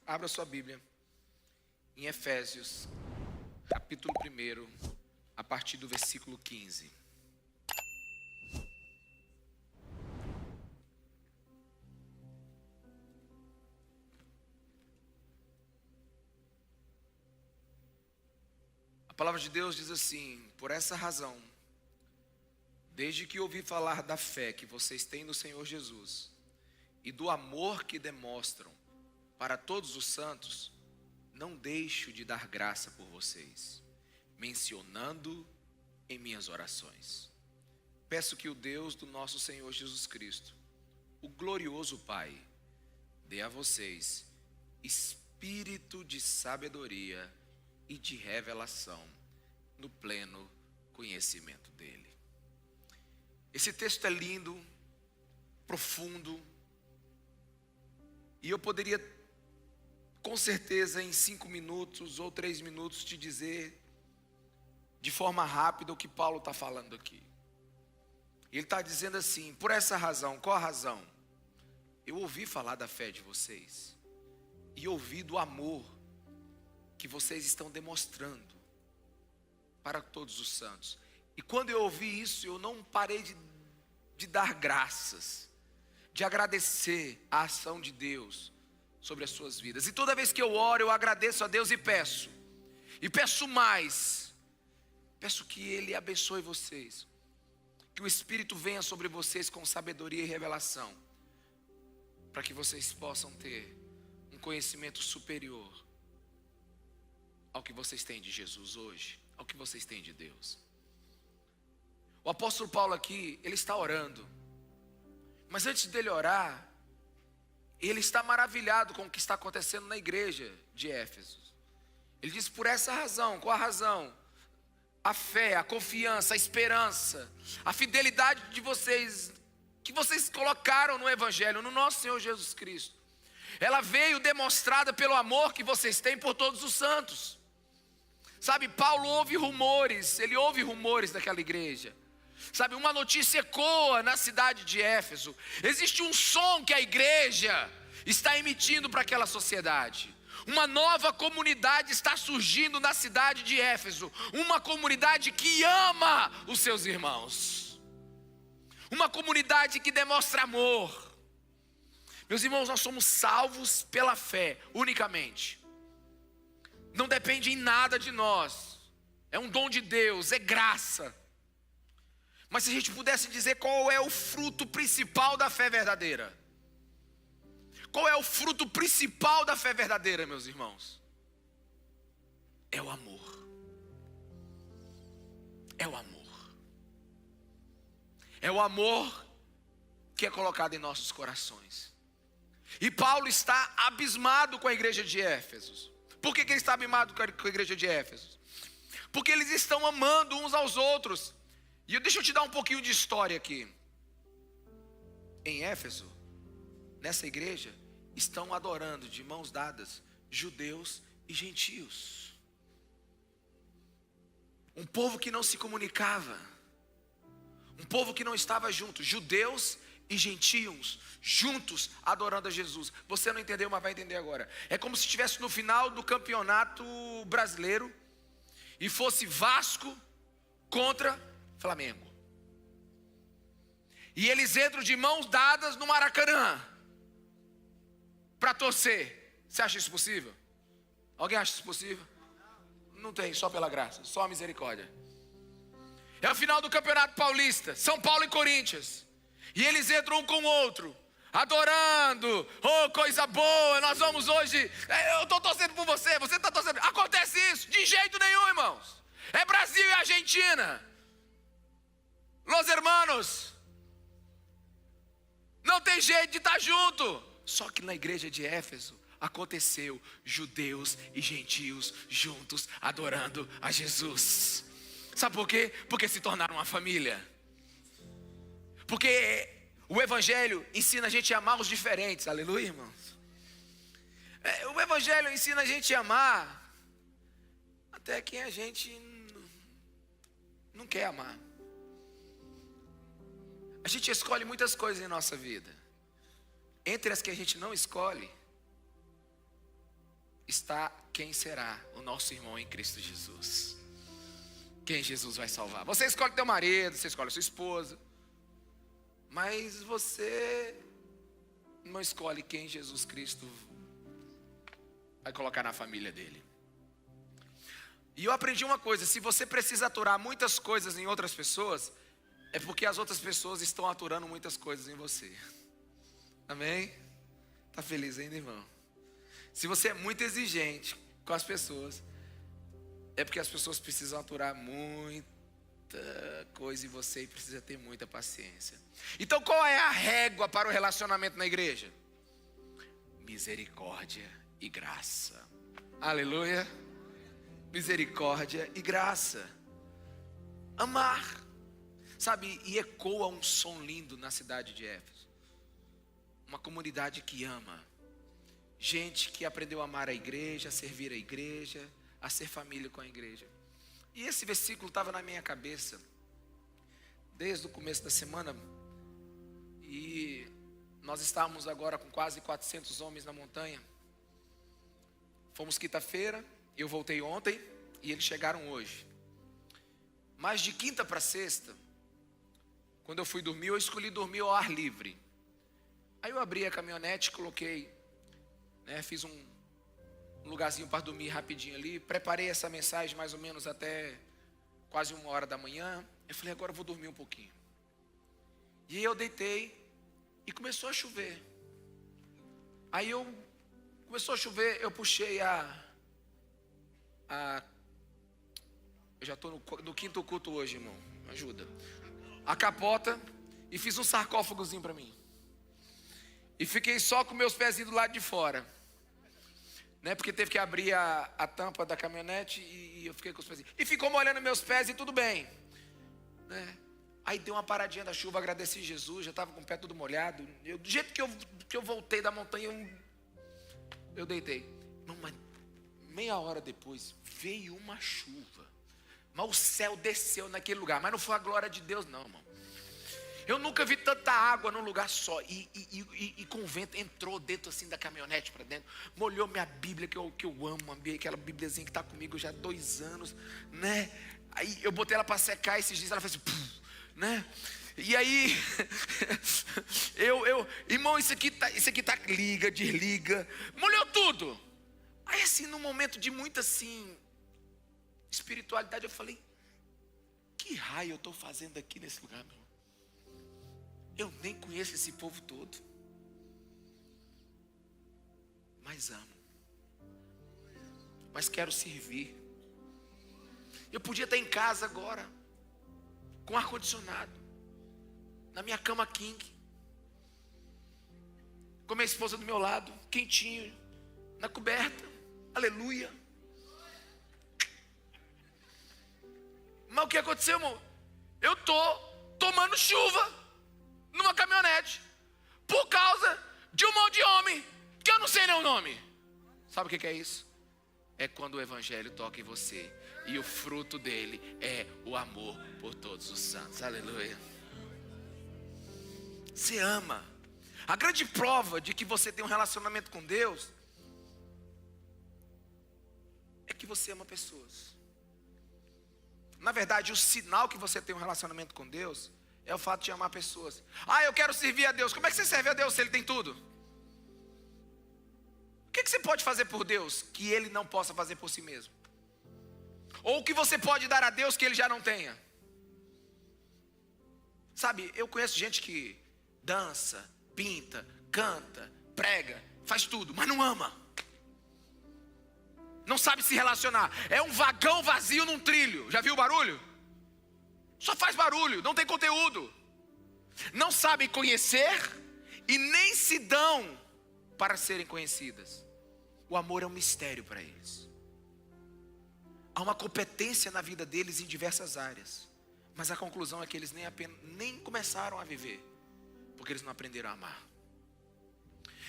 Abra sua Bíblia em Efésios, capítulo 1, a partir do versículo 15. A palavra de Deus diz assim: por essa razão, desde que ouvi falar da fé que vocês têm no Senhor Jesus e do amor que demonstram para todos os santos, não deixo de dar graça por vocês, mencionando em minhas orações. Peço que o Deus do nosso Senhor Jesus Cristo, o glorioso Pai, dê a vocês espírito de sabedoria e de revelação no pleno conhecimento dele. Esse texto é lindo, profundo, e eu poderia, com certeza, em 5 minutos ou 3 minutos, te dizer de forma rápida o que Paulo está falando aqui. Ele está dizendo assim: por essa razão. Qual a razão? Eu ouvi falar da fé de vocês e ouvi do amor que vocês estão demonstrando para todos os santos. E quando eu ouvi isso, eu não parei de dar graças, de agradecer a ação de Deus sobre as suas vidas. E toda vez que eu oro, eu agradeço a Deus e peço mais. Peço que Ele abençoe vocês, que o Espírito venha sobre vocês com sabedoria e revelação, para que vocês possam ter um conhecimento superior ao que vocês têm de Jesus hoje, ao que vocês têm de Deus. O apóstolo Paulo aqui, ele está orando, mas antes dele orar, ele está maravilhado com o que está acontecendo na igreja de Éfeso. Ele diz: por essa razão. Qual a razão? A fé, a confiança, a esperança, a fidelidade de vocês, que vocês colocaram no Evangelho, no nosso Senhor Jesus Cristo, ela veio demonstrada pelo amor que vocês têm por todos os santos. Sabe, Paulo ouve rumores, ele ouve rumores daquela igreja. Sabe, uma notícia ecoa na cidade de Éfeso. Existe um som que a igreja está emitindo para aquela sociedade. Uma nova comunidade está surgindo na cidade de Éfeso. Uma comunidade que ama os seus irmãos. Uma comunidade que demonstra amor. Meus irmãos, nós somos salvos pela fé, unicamente. Não depende em nada de nós. É um dom de Deus, é graça. Mas se a gente pudesse dizer qual é o fruto principal da fé verdadeira. Qual é o fruto principal da fé verdadeira, meus irmãos? É o amor. É o amor. É o amor que é colocado em nossos corações. E Paulo está abismado com a igreja de Éfeso. Por que ele está abismado com a igreja de Éfeso? Porque eles estão amando uns aos outros. E deixa eu te dar um pouquinho de história aqui. Em Éfeso, nessa igreja, estão adorando de mãos dadas judeus e gentios. Um povo que não se comunicava. Um povo que não estava junto. Judeus e gentios juntos adorando a Jesus. Você não entendeu, mas vai entender agora. É como se estivesse no final do campeonato brasileiro e fosse Vasco contra Flamengo. E eles entram de mãos dadas no Maracanã para torcer. Você acha isso possível? Alguém acha isso possível? Não tem, só pela graça, só a misericórdia. É a final do Campeonato Paulista, São Paulo e Corinthians. E eles entram um com o outro, adorando. Oh, coisa boa, nós vamos hoje. Eu estou torcendo por você, você está torcendo. Acontece isso? De jeito nenhum, irmãos. É Brasil e Argentina. Los hermanos. Não tem jeito de estar junto. Só que na igreja de Éfeso aconteceu judeus e gentios juntos adorando a Jesus. Sabe por quê? Porque se tornaram uma família. Porque o Evangelho ensina a gente a amar os diferentes. Aleluia, irmãos. O Evangelho ensina a gente a amar até quem a gente não quer amar. A gente escolhe muitas coisas em nossa vida. Entre as que a gente não escolhe, está quem será o nosso irmão em Cristo Jesus. Quem Jesus vai salvar. Você escolhe teu marido, você escolhe sua esposa, mas você não escolhe quem Jesus Cristo vai colocar na família dele. E eu aprendi uma coisa: se você precisa aturar muitas coisas em outras pessoas, é porque as outras pessoas estão aturando muitas coisas em você. Amém? Tá feliz ainda, irmão? Se você é muito exigente com as pessoas, é porque as pessoas precisam aturar muita coisa em você e precisa ter muita paciência. Então qual é a régua para o relacionamento na igreja? Misericórdia e graça. Aleluia. Misericórdia e graça. Amar. Sabe, e ecoa um som lindo na cidade de Éfeso. Uma comunidade que ama. Gente que aprendeu a amar a igreja, a servir a igreja, a ser família com a igreja. E esse versículo estava na minha cabeça desde o começo da semana. E nós estávamos agora com quase 400 homens na montanha. Fomos quinta-feira, eu voltei ontem e eles chegaram hoje. Mas de quinta para sexta, quando eu fui dormir, eu escolhi dormir ao ar livre. Aí eu abri a caminhonete, coloquei, fiz um lugarzinho para dormir rapidinho ali. Preparei essa mensagem mais ou menos até quase 1h da manhã. Eu falei, agora eu vou dormir um pouquinho. E aí eu deitei e começou a chover. Aí começou a chover, eu puxei eu já estou no quinto culto hoje, irmão, me ajuda. A capota e fiz um sarcófagozinho para mim. E fiquei só com meus pezinhos do lado de fora. Porque teve que abrir a tampa da caminhonete e eu fiquei com os pezinhos. E ficou molhando meus pés e tudo bem. Aí deu uma paradinha da chuva, agradeci Jesus, já estava com o pé tudo molhado. Do jeito que eu voltei da montanha, eu deitei. Não, mas meia hora depois veio uma chuva. Mas o céu desceu naquele lugar. Mas não foi a glória de Deus não, irmão. Eu nunca vi tanta água num lugar só. E com o vento entrou dentro assim da caminhonete para dentro. Molhou minha Bíblia, que eu amo. Aquela Bíbliazinha que está comigo já há 2 anos. Aí eu botei ela para secar esses dias. Ela fez assim, E aí, irmão, isso aqui tá liga, desliga. Molhou tudo. Aí assim, num momento de muita assim espiritualidade, eu falei, que raio eu estou fazendo aqui nesse lugar, meu? Eu nem conheço esse povo todo, mas amo, mas quero servir. Eu podia estar em casa agora, com ar-condicionado, na minha cama king, com minha esposa do meu lado, quentinho, na coberta, aleluia. Mas o que aconteceu, irmão? Eu estou tomando chuva numa caminhonete por causa de um monte de homem que eu não sei nem o nome. Sabe o que é isso? É quando o evangelho toca em você e o fruto dele é o amor por todos os santos. Aleluia. Você ama. A grande prova de que você tem um relacionamento com Deus é que você ama pessoas. Na verdade, o sinal que você tem um relacionamento com Deus é o fato de amar pessoas. Eu quero servir a Deus. Como é que você serve a Deus se Ele tem tudo? O que você pode fazer por Deus que Ele não possa fazer por si mesmo? Ou o que você pode dar a Deus que Ele já não tenha? Sabe, eu conheço gente que dança, pinta, canta, prega, faz tudo, mas não ama. Não sabe se relacionar. É um vagão vazio num trilho. Já viu o barulho? Só faz barulho, não tem conteúdo. Não sabem conhecer e nem se dão para serem conhecidas. O amor é um mistério para eles. Há uma competência na vida deles em diversas áreas. Mas a conclusão é que eles nem começaram a viver, porque eles não aprenderam a amar.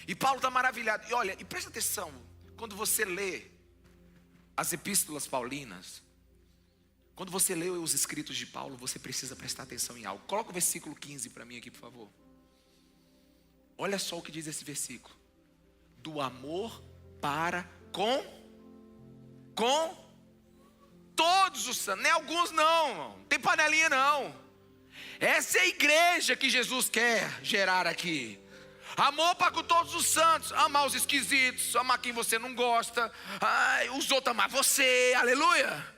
E Paulo está maravilhado. E olha, e presta atenção, quando você lê as epístolas paulinas, quando você lê os escritos de Paulo, você precisa prestar atenção em algo. Coloca o versículo 15 para mim aqui, por favor. Olha só o que diz esse versículo. Do amor para com todos os santos. Nem alguns não tem panelinha não. Essa é a igreja que Jesus quer gerar aqui. Amor para com todos os santos. Amar os esquisitos, amar quem você não gosta, os outros amar você, aleluia,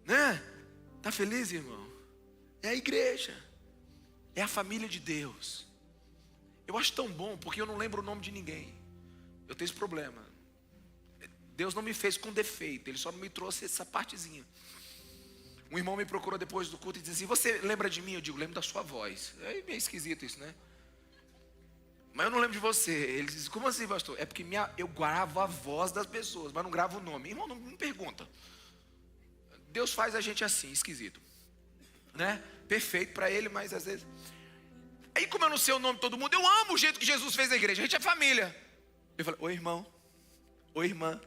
né? Tá feliz, irmão? É a igreja, é a família de Deus. Eu acho tão bom, porque eu não lembro o nome de ninguém. Eu tenho esse problema. Deus não me fez com defeito, Ele só não me trouxe essa partezinha. Um irmão me procurou depois do culto e disse assim: você lembra de mim? Eu digo: lembro da sua voz. É meio esquisito isso, né? Mas eu não lembro de você. Ele disse: como assim, pastor? É porque eu gravo a voz das pessoas, mas não gravo o nome. Irmão, não me pergunta. Deus faz a gente assim, esquisito, né? Perfeito para Ele, mas às vezes... Aí, como eu não sei o nome de todo mundo, eu amo o jeito que Jesus fez a igreja. A gente é família. Eu falei: oi, irmão. Oi, irmã.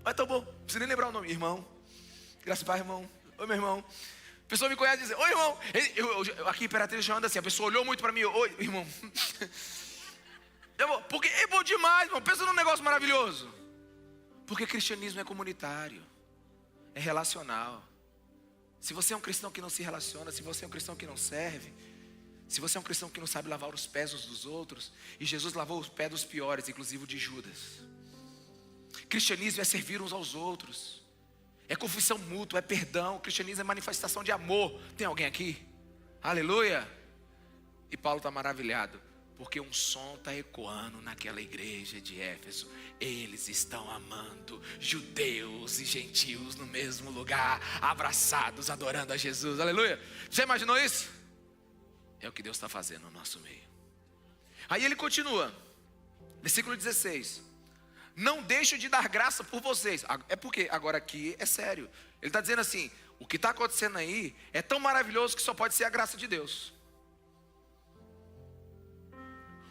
Mas tá bom, não precisa nem lembrar o nome. Irmão. Graças a Deus, irmão. Oi, meu irmão. A pessoa me conhece e diz: oi, irmão. Aqui em Imperatriz chamando assim. A pessoa olhou muito para mim: oi, irmão. Porque é bom demais, irmão. Pensa num negócio maravilhoso. Porque cristianismo é comunitário, é relacional. Se você é um cristão que não se relaciona, se você é um cristão que não serve, se você é um cristão que não sabe lavar os pés uns dos outros, e Jesus lavou os pés dos piores, inclusive o de Judas. Cristianismo é servir uns aos outros, é confissão mútua, é perdão. O cristianismo é manifestação de amor. Tem alguém aqui? Aleluia. E Paulo está maravilhado, porque um som está ecoando naquela igreja de Éfeso. Eles estão amando judeus e gentios no mesmo lugar, abraçados, adorando a Jesus. Aleluia. Você imaginou isso? É o que Deus está fazendo no nosso meio. Aí ele continua, versículo 16: não deixo de dar graça por vocês. É porque agora aqui é sério. Ele está dizendo assim: o que está acontecendo aí é tão maravilhoso que só pode ser a graça de Deus.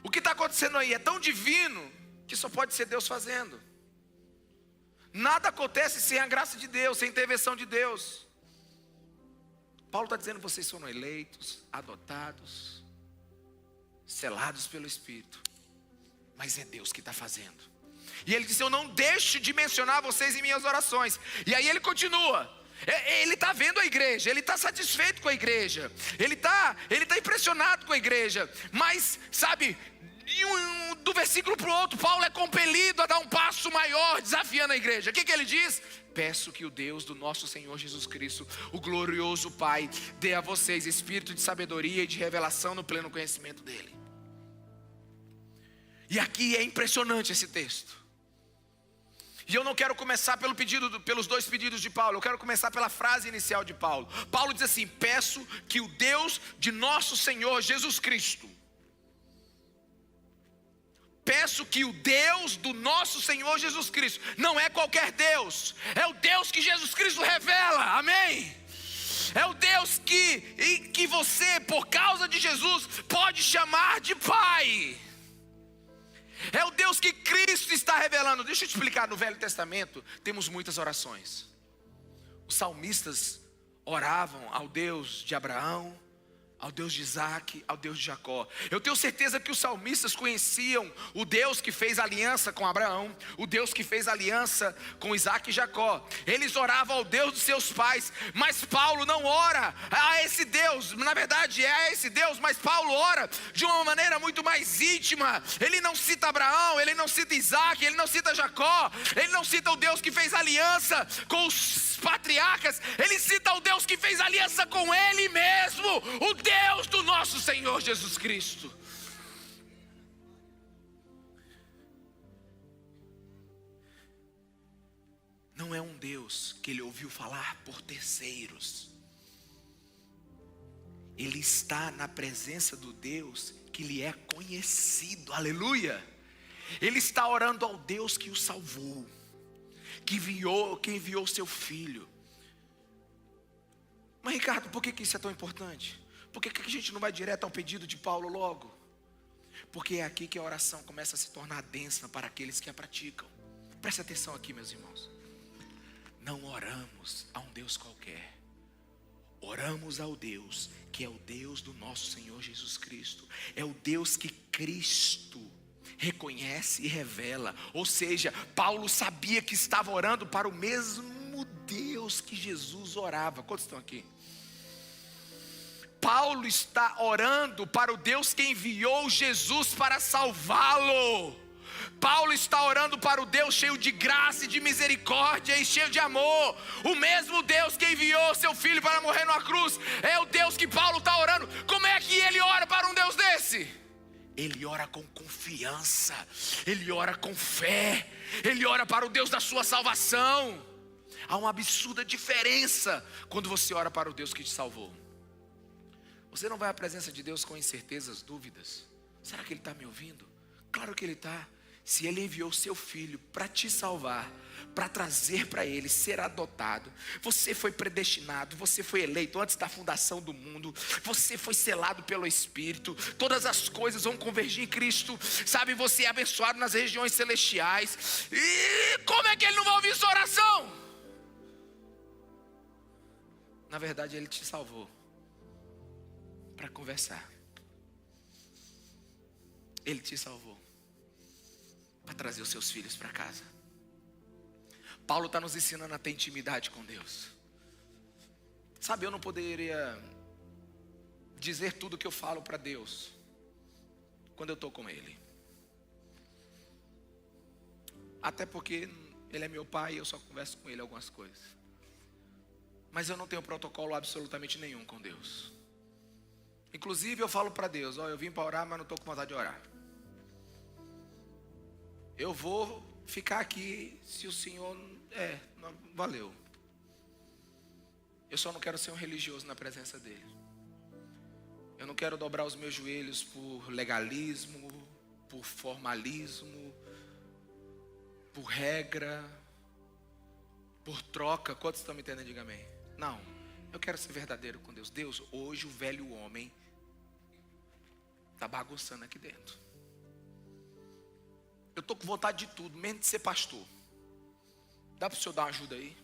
O que está acontecendo aí é tão divino que só pode ser Deus fazendo. Nada acontece sem a graça de Deus, sem a intervenção de Deus. Paulo está dizendo: vocês foram eleitos, adotados, selados pelo Espírito, mas é Deus que está fazendo. E ele disse: eu não deixo de mencionar vocês em minhas orações. E aí ele continua. Ele está vendo a igreja, ele está satisfeito com a igreja, ele está impressionado com a igreja. Mas, sabe, do versículo para o outro, Paulo é compelido a dar um passo maior, desafiando a igreja. O que ele diz? Peço que o Deus do nosso Senhor Jesus Cristo, o glorioso Pai, dê a vocês espírito de sabedoria e de revelação no pleno conhecimento dele. E aqui é impressionante esse texto. E eu não quero começar pelos dois pedidos de Paulo. Eu quero começar pela frase inicial de Paulo. Paulo diz assim: peço que o Deus de nosso Senhor Jesus Cristo. Peço que o Deus do nosso Senhor Jesus Cristo. Não é qualquer Deus. É o Deus que Jesus Cristo revela. Amém? É o Deus que você, por causa de Jesus, pode chamar de Pai. É o Deus que Cristo está revelando. Deixa eu te explicar, no Velho Testamento temos muitas orações. Os salmistas oravam ao Deus de Abraão, ao Deus de Isaac, ao Deus de Jacó. Eu tenho certeza que os salmistas conheciam o Deus que fez aliança com Abraão, o Deus que fez aliança com Isaac e Jacó. Eles oravam ao Deus dos seus pais, mas Paulo não ora a esse Deus. Na verdade é a esse Deus, mas Paulo ora de uma maneira muito mais íntima. Ele não cita Abraão, ele não cita Isaac, ele não cita Jacó, ele não cita o Deus que fez aliança com os patriarcas. Ele cita o Deus que fez aliança com ele mesmo, o Deus do nosso Senhor Jesus Cristo. Não é um Deus que ele ouviu falar por terceiros. Ele está na presença do Deus que lhe é conhecido. Aleluia. Ele está orando ao Deus que o salvou, que enviou seu filho. Mas Ricardo, por que isso é tão importante? Por que a gente não vai direto ao pedido de Paulo logo? Porque é aqui que a oração começa a se tornar densa para aqueles que a praticam. Preste atenção aqui, meus irmãos. Não oramos a um Deus qualquer. Oramos ao Deus que é o Deus do nosso Senhor Jesus Cristo. É o Deus que Cristo reconhece e revela. Ou seja, Paulo sabia que estava orando para o mesmo Deus que Jesus orava. Quantos estão aqui? Paulo está orando para o Deus que enviou Jesus para salvá-lo. Paulo está orando para o Deus cheio de graça e de misericórdia e cheio de amor. O mesmo Deus que enviou seu filho para morrer numa cruz é o Deus que Paulo está orando. Como é que ele ora para um Deus desse? Ele ora com confiança, ele ora com fé, ele ora para o Deus da sua salvação. Há uma absurda diferença quando você ora para o Deus que te salvou. Você não vai à presença de Deus com incertezas, dúvidas. Será que Ele está me ouvindo? Claro que Ele está. Se Ele enviou seu filho para te salvar, para trazer para Ele, ser adotado, você foi predestinado, você foi eleito antes da fundação do mundo, você foi selado pelo Espírito, todas as coisas vão convergir em Cristo, sabe, você é abençoado nas regiões celestiais, e como é que Ele não vai ouvir sua oração? Na verdade Ele te salvou para conversar. Ele te salvou para trazer os seus filhos para casa. Paulo está nos ensinando a ter intimidade com Deus. Sabe, eu não poderia dizer tudo que eu falo para Deus quando eu estou com Ele. Até porque Ele é meu pai e eu só converso com Ele algumas coisas. Mas eu não tenho protocolo absolutamente nenhum com Deus. Inclusive eu falo para Deus, eu vim para orar, mas não estou com vontade de orar. Eu vou ficar aqui se o Senhor... valeu. Eu só não quero ser um religioso na presença dEle. Eu não quero dobrar os meus joelhos por legalismo, por formalismo, por regra, por troca. Quantos estão me entendendo? Diga amém. Não, eu quero ser verdadeiro com Deus. Deus, hoje o velho homem está bagunçando aqui dentro. Eu estou com vontade de tudo, menos de ser pastor. Dá para o senhor dar uma ajuda aí?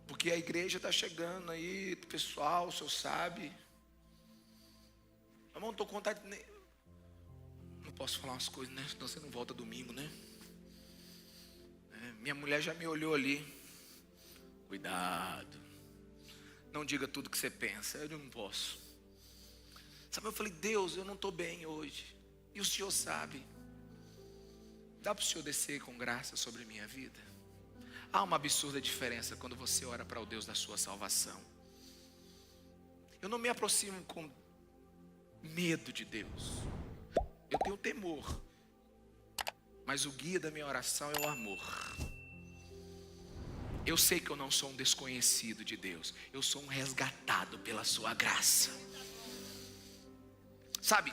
Porque a igreja está chegando aí, pessoal, o senhor sabe. Eu não estou com vontade de... Não posso falar umas coisas, né? Senão você não volta domingo, né? Minha mulher já me olhou ali. Cuidado. Não diga tudo que você pensa. Eu não posso. Sabe, eu falei, Deus, eu não estou bem hoje. E o senhor sabe. Dá para o senhor descer com graça sobre a minha vida? Há uma absurda diferença quando você ora para o Deus da sua salvação. Eu não me aproximo com medo de Deus. Eu tenho temor. Mas o guia da minha oração é o amor. Eu sei que eu não sou um desconhecido de Deus. Eu sou um resgatado pela sua graça. Sabe,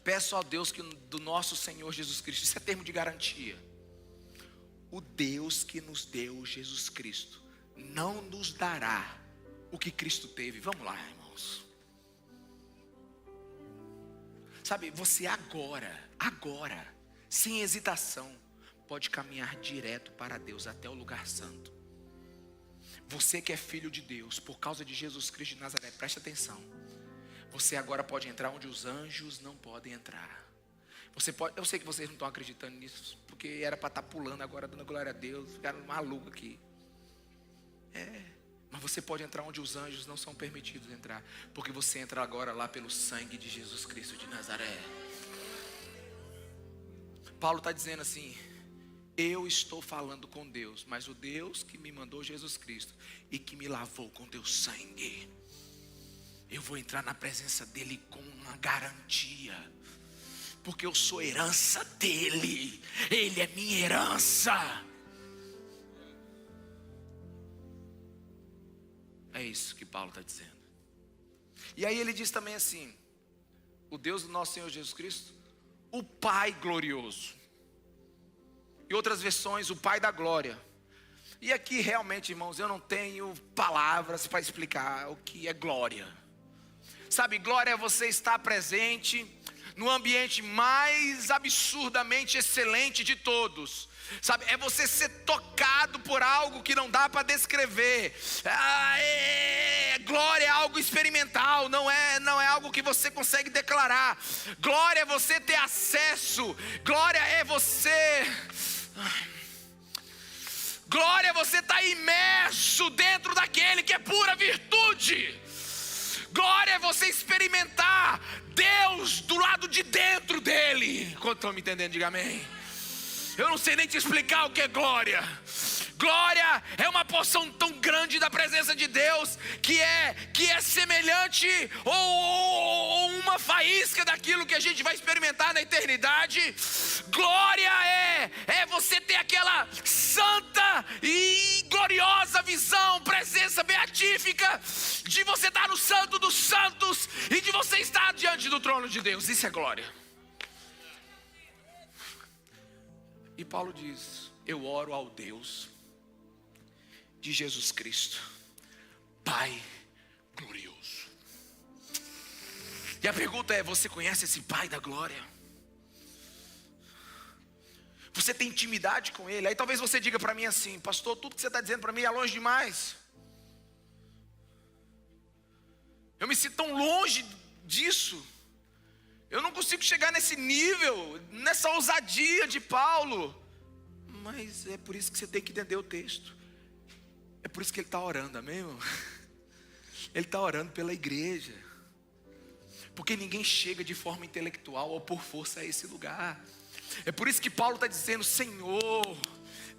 peço a Deus que do nosso Senhor Jesus Cristo, isso é termo de garantia. O Deus que nos deu Jesus Cristo não nos dará o que Cristo teve. Vamos lá, irmãos. Sabe, você agora, sem hesitação, pode caminhar direto para Deus até o lugar santo. Você que é filho de Deus, por causa de Jesus Cristo de Nazaré, preste atenção. Você agora pode entrar onde os anjos não podem entrar. Você pode, eu sei que vocês não estão acreditando nisso, porque era para estar pulando agora, dando glória a Deus, ficaram malucos aqui. Mas você pode entrar onde os anjos não são permitidos entrar, porque você entra agora lá pelo sangue de Jesus Cristo de Nazaré. Paulo está dizendo assim, eu estou falando com Deus, mas o Deus que me mandou Jesus Cristo e que me lavou com teu sangue, eu vou entrar na presença dele com uma garantia, porque eu sou herança dele, ele é minha herança. É isso que Paulo está dizendo. E aí ele diz também assim, o Deus do nosso Senhor Jesus Cristo, o Pai glorioso. Em outras versões, o Pai da glória. E aqui realmente, irmãos, eu não tenho palavras para explicar o que é glória. Sabe, glória é você estar presente no ambiente mais absurdamente excelente de todos. Sabe, é você ser tocado por algo que não dá para descrever. Glória é algo experimental, não é algo que você consegue declarar. Glória é você ter acesso. Glória é você estar imerso dentro daquele que é pura virtude. Glória é você experimentar Deus do lado de dentro dele. Quanto estão me entendendo? Diga amém. Eu não sei nem te explicar o que é glória. Glória é uma porção tão grande da presença de Deus que é semelhante ou uma faísca daquilo que a gente vai experimentar na eternidade. Glória é você ter aquela santa e gloriosa visão, presença beatífica de você estar no santo dos santos e de você estar diante do trono de Deus. Isso é glória. E Paulo diz: eu oro ao Deus de Jesus Cristo, Pai glorioso. E a pergunta é: você conhece esse Pai da glória? Você tem intimidade com Ele? Aí talvez você diga para mim assim: pastor, tudo que você está dizendo para mim é longe demais. Eu me sinto tão longe disso. Eu não consigo chegar nesse nível, nessa ousadia de Paulo. Mas é por isso que você tem que entender o texto. É por isso que ele está orando, amém, irmão? Ele está orando pela igreja. Porque ninguém chega de forma intelectual ou por força a esse lugar. É por isso que Paulo está dizendo: Senhor,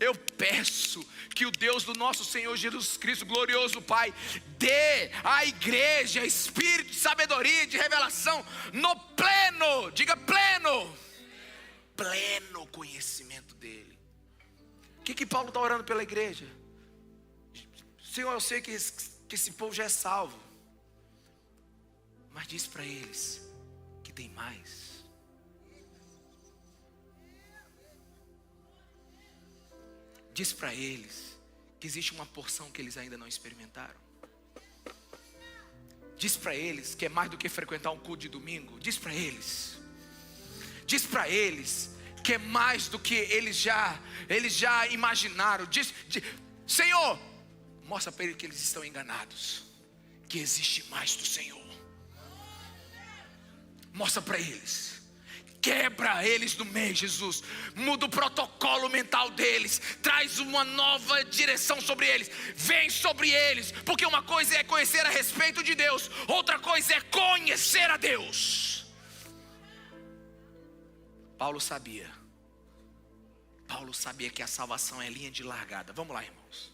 eu peço que o Deus do nosso Senhor Jesus Cristo, glorioso Pai, dê à igreja espírito de sabedoria e de revelação no pleno, diga pleno conhecimento dele. O que Paulo está orando pela igreja? Senhor, eu sei que esse povo já é salvo, mas diz para eles que tem mais. Diz para eles que existe uma porção que eles ainda não experimentaram. Diz para eles que é mais do que frequentar um culto de domingo. Diz para eles que é mais do que eles já imaginaram. Senhor, mostra para eles que eles estão enganados, que existe mais do Senhor. Mostra para eles. Quebra eles no meio, Jesus. Muda o protocolo mental deles. Traz uma nova direção sobre eles. Vem sobre eles. Porque uma coisa é conhecer a respeito de Deus, outra coisa é conhecer a Deus. Paulo sabia que a salvação é linha de largada. Vamos lá, irmãos.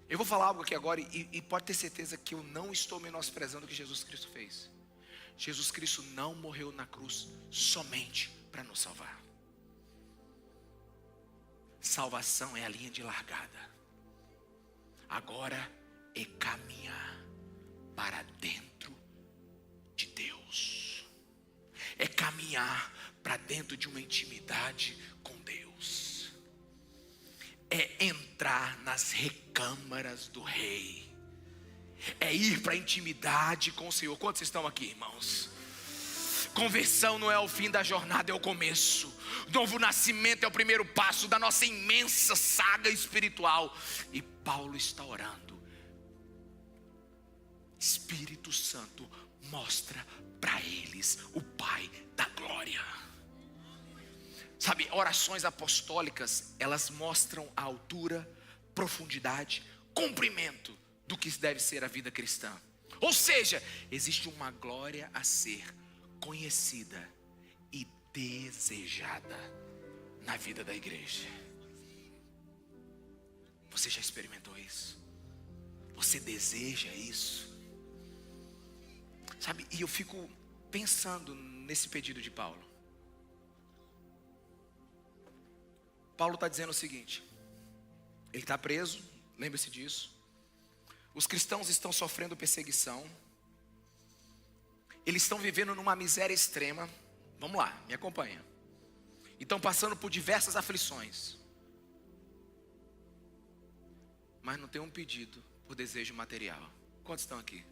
Eu vou falar algo aqui agora e pode ter certeza que eu não estou menosprezando o que Jesus Cristo fez. Jesus Cristo não morreu na cruz somente para nos salvar. Salvação é a linha de largada. Agora é caminhar para dentro de Deus. É caminhar para dentro de uma intimidade com Deus. É entrar nas recâmaras do Rei. É ir para a intimidade com o Senhor. Quantos estão aqui, irmãos? Conversão não é o fim da jornada, é o começo. Novo nascimento é o primeiro passo da nossa imensa saga espiritual. E Paulo está orando: Espírito Santo, mostra para eles o Pai da glória. Sabe, orações apostólicas, elas mostram a altura, profundidade, comprimento do que deve ser a vida cristã. Ou seja, existe uma glória a ser conhecida e desejada na vida da igreja. Você já experimentou isso? Você deseja isso? Sabe, e eu fico pensando nesse pedido de Paulo. Paulo está dizendo o seguinte: ele está preso, lembre-se disso. Os cristãos estão sofrendo perseguição. Eles estão vivendo numa miséria extrema. Vamos lá, me acompanha. E estão passando por diversas aflições. Mas não tem um pedido por desejo material. Quantos estão aqui?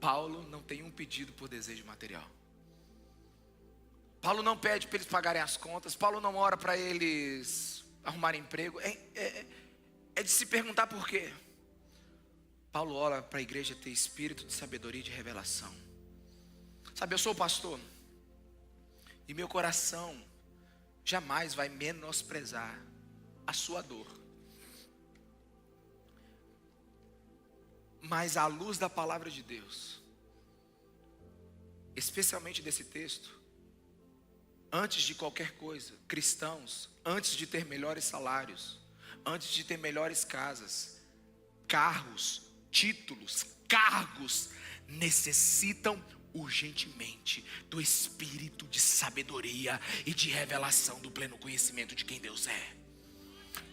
Paulo não tem um pedido por desejo material. Paulo não pede para eles pagarem as contas. Paulo não ora para eles arrumarem emprego. É de se perguntar por quê. Paulo ora para a igreja ter espírito de sabedoria e de revelação. Sabe, eu sou pastor. E meu coração jamais vai menosprezar a sua dor. Mas à luz da palavra de Deus, especialmente desse texto, antes de qualquer coisa, cristãos, antes de ter melhores salários, antes de ter melhores casas, carros, títulos, cargos, necessitam urgentemente do espírito de sabedoria e de revelação do pleno conhecimento de quem Deus é.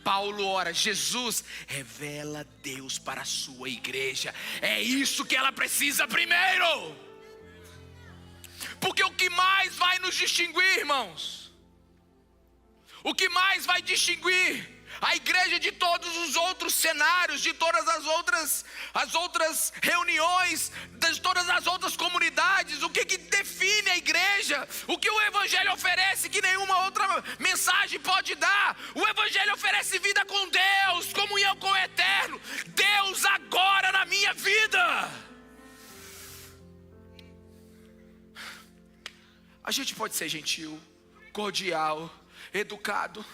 Paulo ora: Jesus, revela Deus para a sua igreja. É isso que ela precisa primeiro. Porque o que mais vai nos distinguir, irmãos, o que mais vai distinguir a igreja de todos os outros cenários, de todas as outras reuniões, de todas as outras comunidades, o que define a igreja, o que o evangelho oferece que nenhuma outra mensagem pode dar. O evangelho oferece vida com Deus, comunhão com o eterno, Deus agora na minha vida. A gente pode ser gentil, cordial, educado,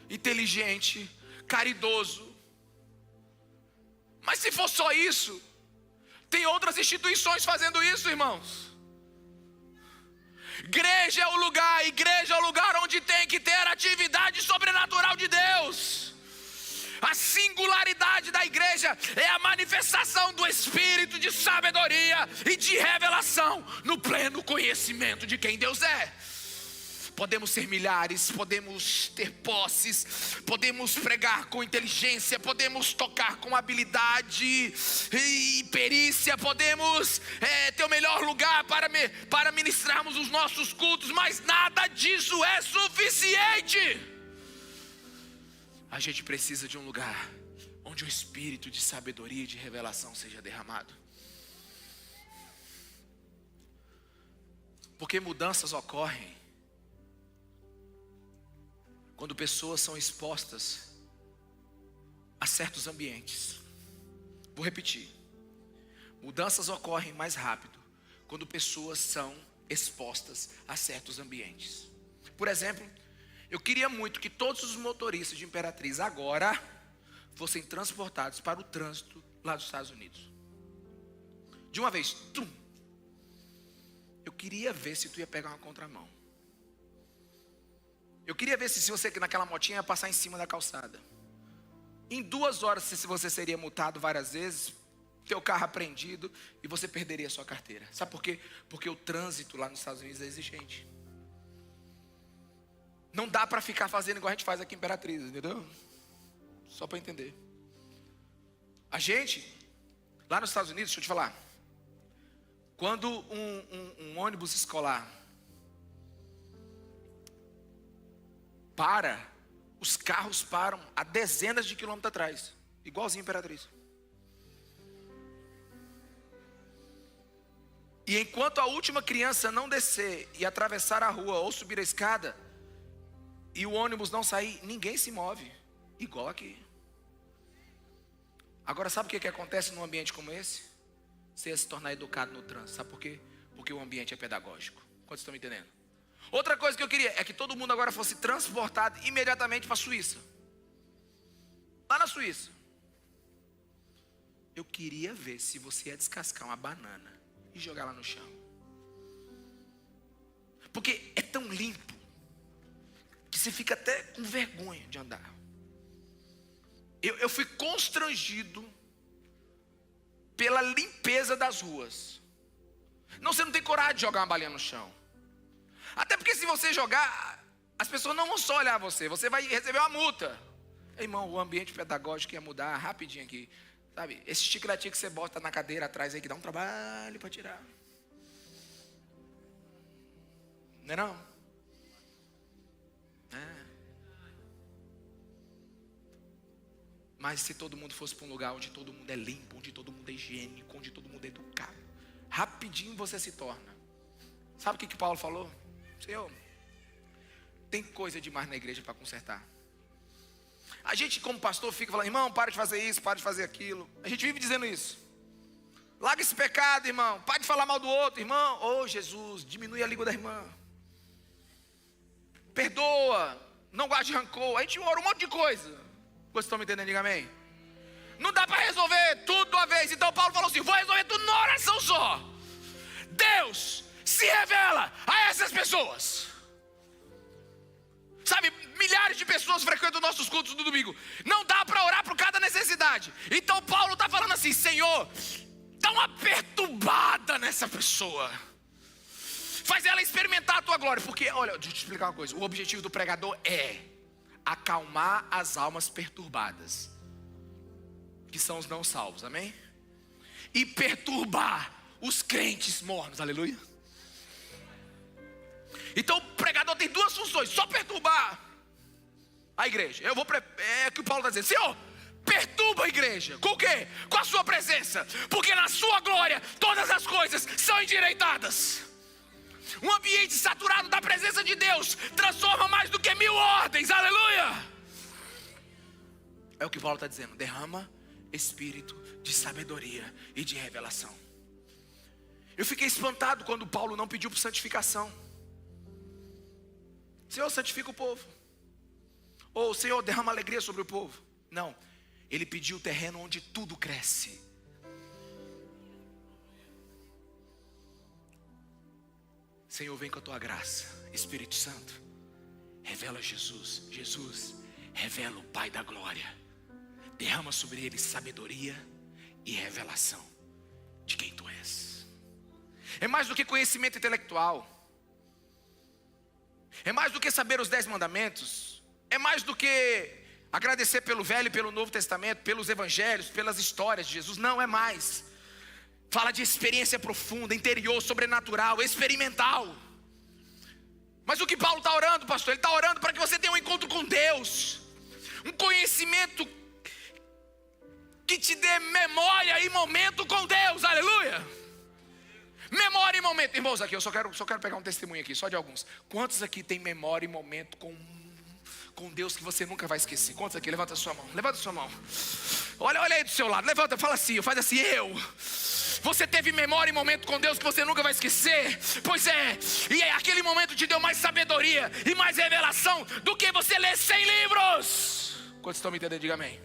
inteligente, caridoso. Mas se for só isso, tem outras instituições fazendo isso, irmãos. Igreja é o lugar onde tem que ter atividade sobrenatural de Deus. A singularidade da igreja é a manifestação do espírito de sabedoria e de revelação no pleno conhecimento de quem Deus é. Podemos ser milhares, podemos ter posses, podemos pregar com inteligência, podemos tocar com habilidade e perícia, podemos ter o melhor lugar para ministrarmos os nossos cultos, mas nada disso é suficiente. A gente precisa de um lugar onde o espírito de sabedoria e de revelação seja derramado. Porque mudanças ocorrem quando pessoas são expostas a certos ambientes. Vou repetir. Mudanças ocorrem mais rápido quando pessoas são expostas a certos ambientes. Por exemplo, eu queria muito que todos os motoristas de Imperatriz agora fossem transportados para o trânsito lá dos Estados Unidos. De uma vez, tum. Eu queria ver se tu ia pegar uma contramão. Eu queria ver se você naquela motinha ia passar em cima da calçada. Em 2 horas, se você seria multado várias vezes, teu carro apreendido e você perderia a sua carteira. Sabe por quê? Porque o trânsito lá nos Estados Unidos é exigente. Não dá para ficar fazendo igual a gente faz aqui em Imperatriz, entendeu? Só para entender. A gente, lá nos Estados Unidos, deixa eu te falar. Quando um ônibus escolar para, os carros param a dezenas de quilômetros atrás. Igualzinho a Imperatriz. E enquanto a última criança não descer e atravessar a rua ou subir a escada, e o ônibus não sair, ninguém se move. Igual aqui. Agora sabe o que acontece num ambiente como esse? Você ia se tornar educado no trânsito. Sabe por quê? Porque o ambiente é pedagógico. Quantos estão me entendendo? Outra coisa que eu queria é que todo mundo agora fosse transportado imediatamente para a Suíça. Lá na Suíça. Eu queria ver se você ia descascar uma banana e jogar lá no chão. Porque é tão limpo que você fica até com vergonha de andar. Eu fui constrangido pela limpeza das ruas. Não, você não tem coragem de jogar uma balinha no chão. Até porque se você jogar, as pessoas não vão só olhar você vai receber uma multa. Irmão, o ambiente pedagógico ia mudar rapidinho aqui. Sabe, esse chicletinho que você bota na cadeira atrás aí, que dá um trabalho para tirar. Não é não? Mas se todo mundo fosse para um lugar onde todo mundo é limpo, onde todo mundo é higiênico, onde todo mundo é educado, rapidinho você se torna. Sabe o que Paulo falou? Senhor, tem coisa demais na igreja para consertar. A gente como pastor fica falando, irmão, para de fazer isso, para de fazer aquilo. A gente vive dizendo isso. Larga esse pecado, irmão. Para de falar mal do outro, irmão. Oh, Jesus, diminui a língua da irmã. Perdoa, não guarde rancor. A gente ora um monte de coisa. Vocês estão me entendendo? Diga amém. Não dá para resolver tudo de uma vez. Então Paulo falou assim, vou resolver tudo numa oração só. Deus se revela a essas pessoas. Sabe, milhares de pessoas frequentam nossos cultos do domingo. Não dá para orar por cada necessidade. Então Paulo está falando assim, Senhor, dá uma perturbada nessa pessoa. Faz ela experimentar a tua glória. Porque, olha, deixa eu te explicar uma coisa. O objetivo do pregador é acalmar as almas perturbadas, que são os não salvos, amém? E perturbar os crentes mornos, aleluia. Então o pregador tem duas funções: só perturbar a igreja. É o que o Paulo está dizendo, Senhor, perturba a igreja. Com o quê? Com a sua presença. Porque na sua glória todas as coisas são endireitadas. Um ambiente saturado da presença de Deus transforma mais do que 1000 ordens, aleluia. É o que Paulo está dizendo, derrama espírito de sabedoria e de revelação. Eu fiquei espantado quando Paulo não pediu por santificação. Senhor, santifica o povo. Ou Senhor, derrama alegria sobre o povo. Não, ele pediu o terreno onde tudo cresce. Senhor, vem com a tua graça. Espírito Santo, revela Jesus. Jesus, revela o Pai da glória. Derrama sobre ele sabedoria e revelação de quem tu és. É mais do que conhecimento intelectual. É mais do que saber os 10 mandamentos. É mais do que agradecer pelo Velho e pelo Novo Testamento, pelos evangelhos, pelas histórias de Jesus. Não, é mais. Fala de experiência profunda, interior, sobrenatural, experimental. Mas o que Paulo está orando, pastor? Ele está orando para que você tenha um encontro com Deus. Um conhecimento que te dê memória e momento com Deus, aleluia. Memória e momento. Irmãos, aqui eu só quero pegar um testemunho aqui, só de alguns. Quantos aqui tem memória e momento com Deus que você nunca vai esquecer? Quantos aqui? Levanta a sua mão, levanta a sua mão. Olha aí do seu lado, levanta, fala assim, faz assim, Você teve memória e momento com Deus que você nunca vai esquecer? Pois é, e aquele momento te deu mais sabedoria e mais revelação do que você ler 100 livros. Quantos estão me entendendo? Diga amém.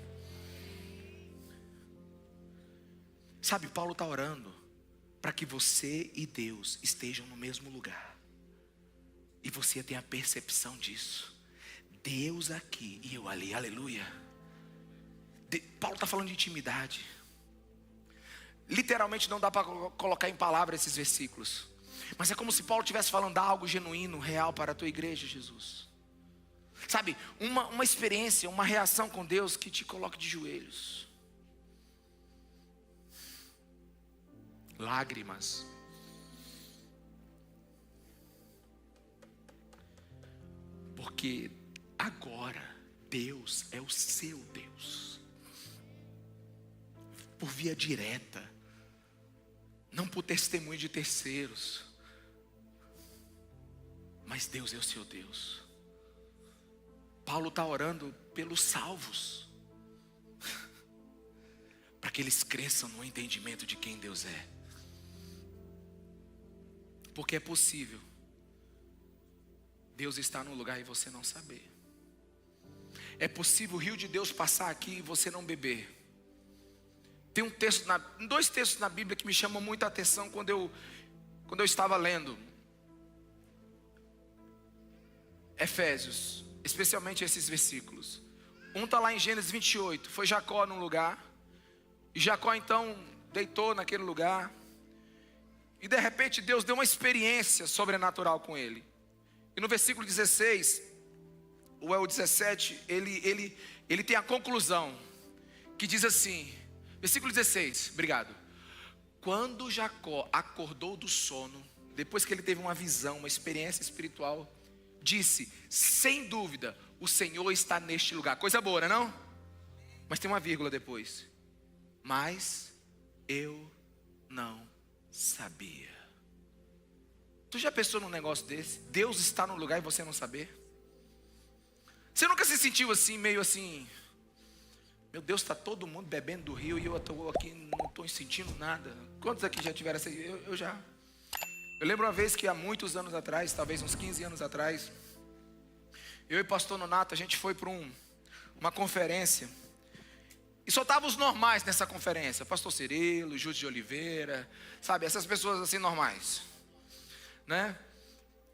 Sabe, Paulo está orando para que você e Deus estejam no mesmo lugar. E você tenha a percepção disso. Deus aqui e eu ali, aleluia. Paulo está falando de intimidade. Literalmente não dá para colocar em palavras esses versículos. Mas é como se Paulo estivesse falando de algo genuíno, real para a tua igreja, Jesus. Sabe, uma experiência, uma reação com Deus que te coloque de joelhos. Lágrimas. Porque agora Deus é o seu Deus. Por via direta. Não por testemunho de terceiros. Mas Deus é o seu Deus. Paulo está orando pelos salvos. Para que eles cresçam no entendimento de quem Deus é. Porque é possível Deus estar num lugar e você não saber. É possível o rio de Deus passar aqui e você não beber. Tem dois textos na Bíblia que me chamam muita atenção quando eu estava lendo Efésios, especialmente esses versículos. Um está lá em Gênesis 28, foi Jacó num lugar, e Jacó então deitou naquele lugar, e de repente Deus deu uma experiência sobrenatural com ele. E no versículo 16, ou é o 17, ele tem a conclusão, que diz assim, versículo 16, obrigado. Quando Jacó acordou do sono, depois que ele teve uma visão, uma experiência espiritual, disse, sem dúvida, o Senhor está neste lugar. Coisa boa, não? Mas tem uma vírgula depois. Mas eu não sabia. Tu já pensou num negócio desse? Deus está no lugar e você não saber? Você nunca se sentiu assim, meio assim, meu Deus, está todo mundo bebendo do rio e eu estou aqui, não estou sentindo nada. Quantos aqui já tiveram essa? Eu já. Eu lembro uma vez que há muitos anos atrás, talvez uns 15 anos atrás, eu e o pastor Nonato, a gente foi para uma conferência. E só estavam os normais nessa conferência. Pastor Cirilo, Júlio de Oliveira, sabe, essas pessoas assim normais, né?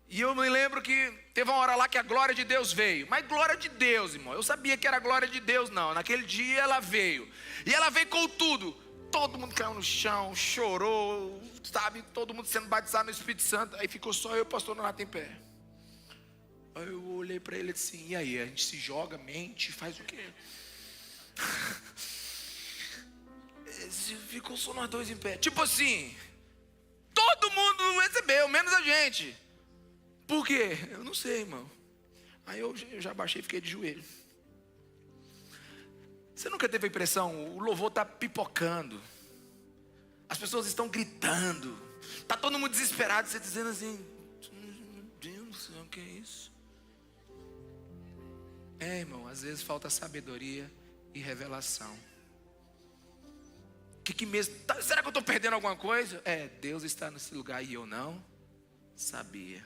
E eu me lembro que teve uma hora lá que a glória de Deus veio. Mas glória de Deus, irmão. Eu sabia que era glória de Deus, não. Naquele dia ela veio. E ela veio com tudo. Todo mundo caiu no chão, chorou, sabe? Todo mundo sendo batizado no Espírito Santo. Aí ficou só eu e o pastor Nonato em pé. Aí eu olhei para ele assim, e aí? A gente se joga, mente, faz o quê? Ficou só nós dois em pé. Tipo assim, todo mundo recebeu, menos a gente. Por quê? Eu não sei, irmão. Aí eu já baixei e fiquei de joelho. Você nunca teve a impressão, o louvor está pipocando, as pessoas estão gritando, está todo mundo desesperado, você dizendo assim, meu Deus do céu, o que é isso? Irmão, às vezes falta sabedoria e revelação. Que mesmo, será que eu estou perdendo alguma coisa? Deus está nesse lugar e eu não sabia.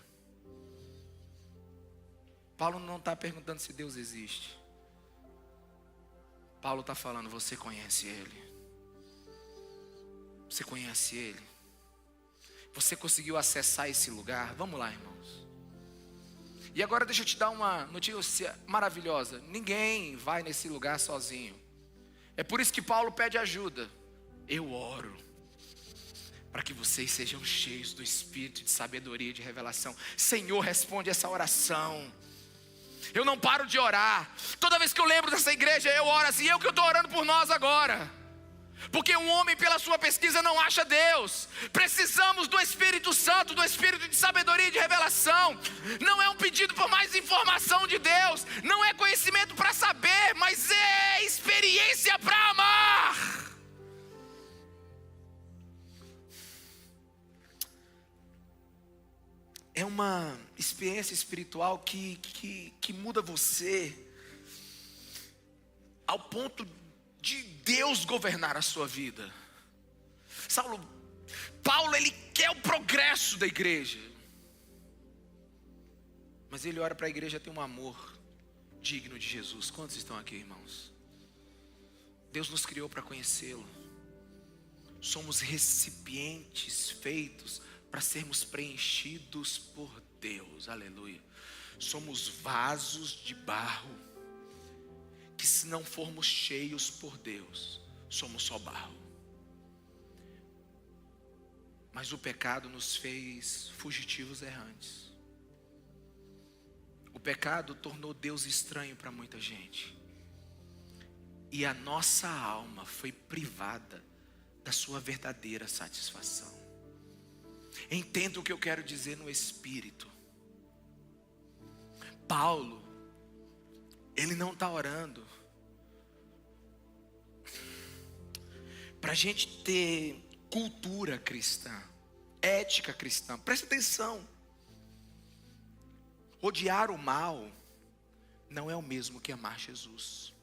Paulo não está perguntando se Deus existe. Paulo está falando, você conhece Ele. Você conhece Ele. Você conseguiu acessar esse lugar? Vamos lá, irmãos. E agora deixa eu te dar uma notícia maravilhosa. Ninguém vai nesse lugar sozinho. É por isso que Paulo pede ajuda. Eu oro para que vocês sejam cheios do Espírito de sabedoria e de revelação. Senhor, responde essa oração. Eu não paro de orar. Toda vez que eu lembro dessa igreja, eu oro assim. Eu que estou orando por nós agora. Porque um homem pela sua pesquisa não acha Deus. Precisamos do Espírito Santo, do Espírito de sabedoria e de revelação. Não é um pedido por mais informação de Deus. Não é conhecimento para saber, mas é experiência para amar. É uma experiência espiritual que muda você ao ponto de Deus governar a sua vida. Paulo, ele quer o progresso da igreja, mas ele ora para a igreja ter um amor digno de Jesus. Quantos estão aqui, irmãos? Deus nos criou para conhecê-lo. Somos recipientes feitos para sermos preenchidos por Deus, aleluia. Somos vasos de barro, que se não formos cheios por Deus, somos só barro. Mas o pecado nos fez fugitivos errantes. O pecado tornou Deus estranho para muita gente. E a nossa alma foi privada da sua verdadeira satisfação. Entenda o que eu quero dizer no Espírito. Paulo, ele não está orando para a gente ter cultura cristã, ética cristã. Presta atenção. Odiar o mal não é o mesmo que amar Jesus.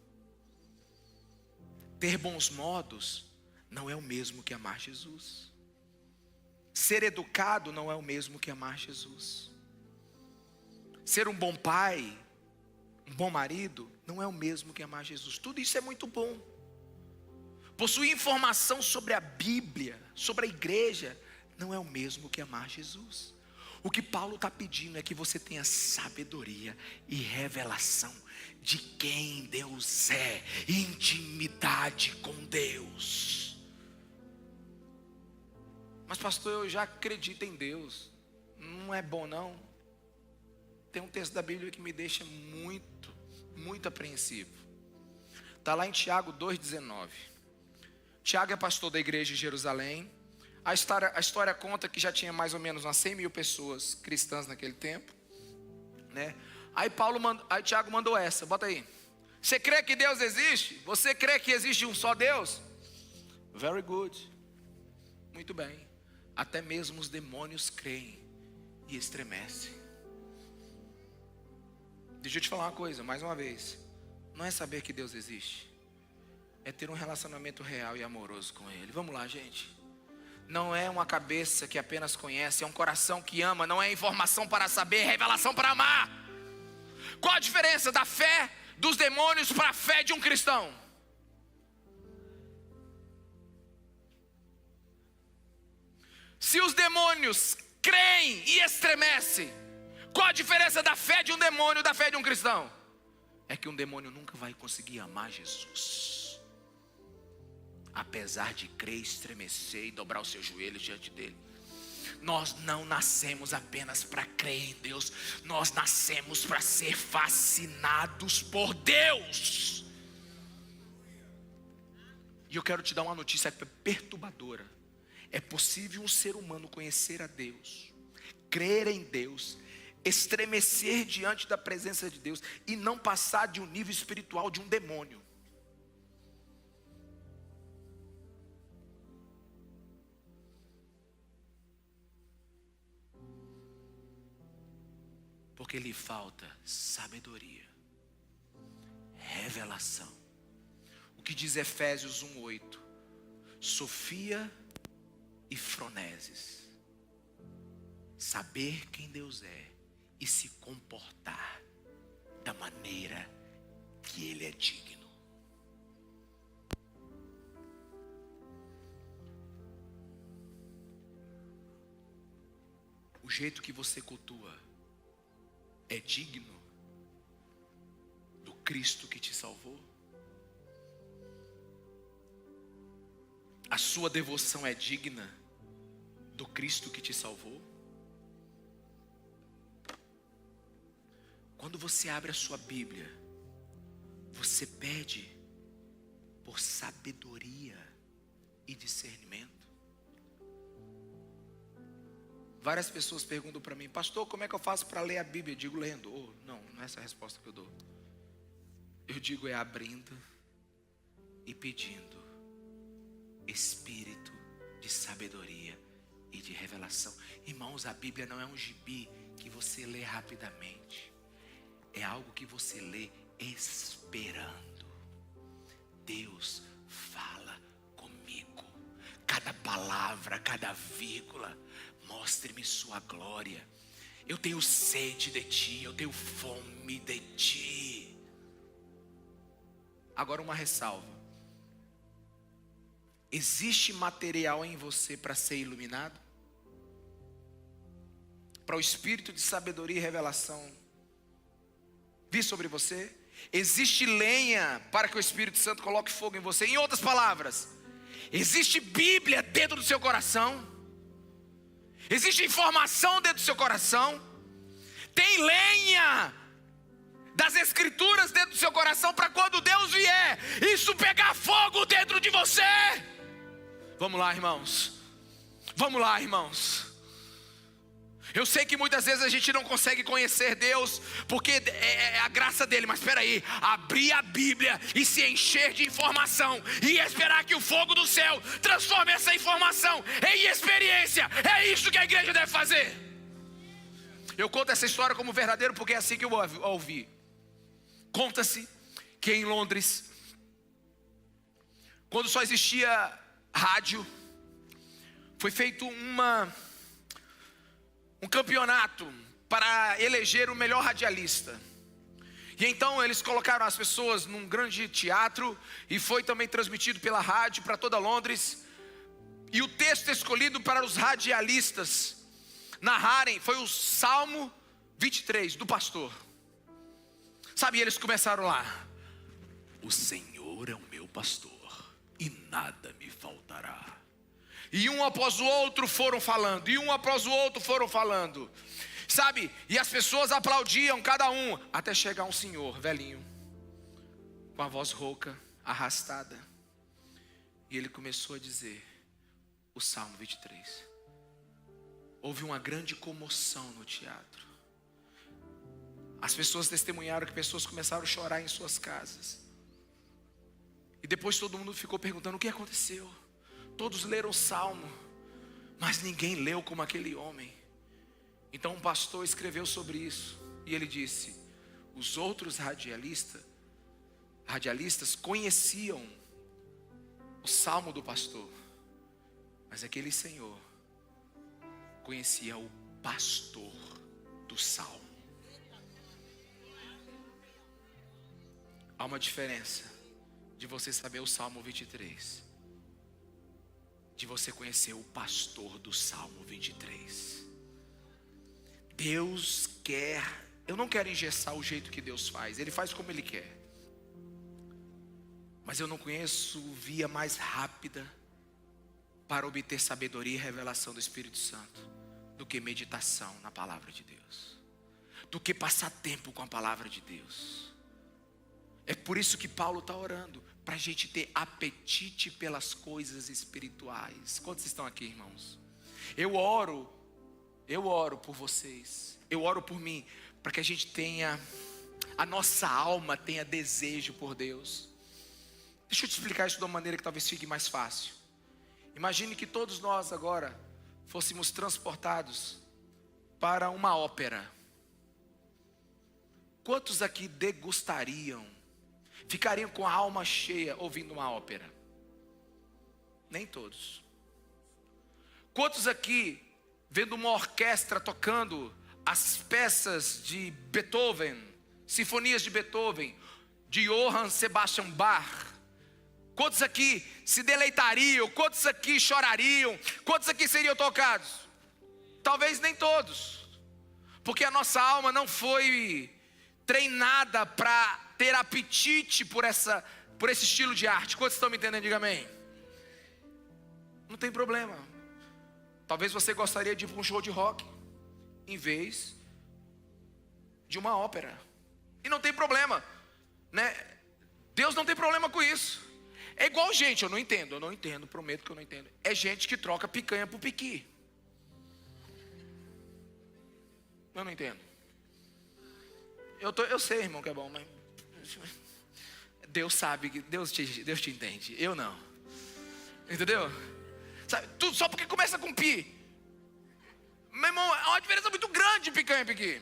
Ter bons modos não é o mesmo que amar Jesus. Ser educado não é o mesmo que amar Jesus. Ser um bom pai, um bom marido, não é o mesmo que amar Jesus. Tudo isso é muito bom. Possuir informação sobre a Bíblia, sobre a igreja, não é o mesmo que amar Jesus. O que Paulo está pedindo é que você tenha sabedoria e revelação de quem Deus é, intimidade com Deus. Mas pastor, eu já acredito em Deus. Não é bom não? Tem um texto da Bíblia que me deixa muito apreensivo. Está lá em Tiago 2,19. Tiago é pastor da igreja de Jerusalém. A história conta que já tinha mais ou menos umas 100 mil pessoas cristãs naquele tempo, né? Aí Tiago mandou essa, bota aí. Você crê que Deus existe? Você crê que existe um só Deus? Very good. Muito bem. até mesmo os demônios creem e estremecem. Deixa eu te falar uma coisa, mais uma vez. Não é saber que Deus existe, é ter um relacionamento real e amoroso com Ele. Vamos lá, gente. Não é uma cabeça que apenas conhece, é um coração que ama. Não é informação para saber, é revelação para amar. Qual a diferença da fé dos demônios para a fé de um cristão? Se os demônios creem e estremecem, qual a diferença da fé de um demônio e da fé de um cristão? É que um demônio nunca vai conseguir amar Jesus, apesar de crer, estremecer e dobrar os seus joelhos diante dele. Nós não nascemos apenas para crer em Deus, nós nascemos para ser fascinados por Deus. E eu quero te dar uma notícia perturbadora. É possível um ser humano conhecer a Deus, crer em Deus, estremecer diante da presença de Deus e não passar de um nível espiritual de um demônio. Porque lhe falta sabedoria, revelação. O que diz Efésios 1:8? Sofia e froneses. Saber quem Deus é e se comportar da maneira que Ele é digno. O jeito que você cultua é digno do Cristo que te salvou? A sua devoção é digna do Cristo que te salvou? Quando você abre a sua Bíblia, você pede por sabedoria e discernimento. Várias pessoas perguntam para mim: pastor, como é que eu faço para ler a Bíblia? Eu digo lendo. Não é essa a resposta que eu dou. Eu digo é abrindo e pedindo espírito de sabedoria e de revelação. Irmãos, a Bíblia não é um gibi que você lê rapidamente. É algo que você lê esperando. Deus fala comigo. Cada palavra, cada vírgula, mostre-me sua glória. Eu tenho sede de ti, eu tenho fome de ti. Agora uma ressalva. Existe material em você para ser iluminado? Para o espírito de sabedoria e revelação vir sobre você? Existe lenha para que o Espírito Santo coloque fogo em você? Em outras palavras, existe Bíblia dentro do seu coração? Existe informação dentro do seu coração? Tem lenha das Escrituras dentro do seu coração para quando Deus vier, isso pegar fogo dentro de você? Vamos lá, irmãos. Vamos lá, irmãos. Eu sei que muitas vezes a gente não consegue conhecer Deus porque é a graça dele, mas espera aí, abrir a Bíblia e se encher de informação e esperar que o fogo do céu transforme essa informação em experiência, é isso que a igreja deve fazer. Eu conto essa história como verdadeiro porque é assim que eu ouvi. Conta-se que em Londres, quando só existia rádio, foi feito um campeonato para eleger o melhor radialista. E então eles colocaram as pessoas num grande teatro e foi também transmitido pela rádio para toda Londres. E o texto escolhido para os radialistas narrarem foi o Salmo 23 do pastor. Sabe, eles começaram lá: o Senhor é o meu pastor e nada me faltará. E um após o outro foram falando, e um após o outro foram falando, sabe, e as pessoas aplaudiam cada um, até chegar um senhor velhinho, com a voz rouca, arrastada, e ele começou a dizer o Salmo 23. Houve uma grande comoção no teatro. As pessoas testemunharam que pessoas começaram a chorar em suas casas. E depois todo mundo ficou perguntando: o que aconteceu? Todos leram o Salmo, mas ninguém leu como aquele homem. Então um pastor escreveu sobre isso, e ele disse: os outros radialistas conheciam o salmo do pastor, mas aquele senhor conhecia o pastor do salmo. Há uma diferença de você saber o Salmo 23, de você conhecer o pastor do Salmo 23. Deus quer, eu não quero engessar o jeito que Deus faz, Ele faz como Ele quer. Mas eu não conheço via mais rápida para obter sabedoria e revelação do Espírito Santo do que meditação na palavra de Deus, do que passar tempo com a palavra de Deus. É por isso que Paulo está orando, para a gente ter apetite pelas coisas espirituais. Quantos estão aqui, irmãos? Eu oro por vocês, eu oro por mim, para que a gente tenha, a nossa alma tenha desejo por Deus. Deixa eu te explicar isso de uma maneira que talvez fique mais fácil. Imagine que todos nós agora fôssemos transportados para uma ópera. Quantos aqui degustariam, ficariam com a alma cheia ouvindo uma ópera? Nem todos. Quantos aqui, vendo uma orquestra tocando as peças de Beethoven, sinfonias de Beethoven, de Johann Sebastian Bach, quantos aqui se deleitariam? Quantos aqui chorariam? Quantos aqui seriam tocados? Talvez nem todos, porque a nossa alma não foi treinada para ter apetite por esse estilo de arte. Quantos estão me entendendo? Diga amém. Não tem problema. Talvez você gostaria de ir para um show de rock em vez de uma ópera, e não tem problema, né? Deus não tem problema com isso. É igual gente, eu não entendo, prometo que eu não entendo. É gente que troca picanha por piqui. Eu não entendo. Eu sei, irmão, que é bom, mas Deus sabe, Deus te entende. Eu não. Entendeu? Sabe, tudo só porque começa com pi. Meu irmão, é uma diferença muito grande de picanha e piqui.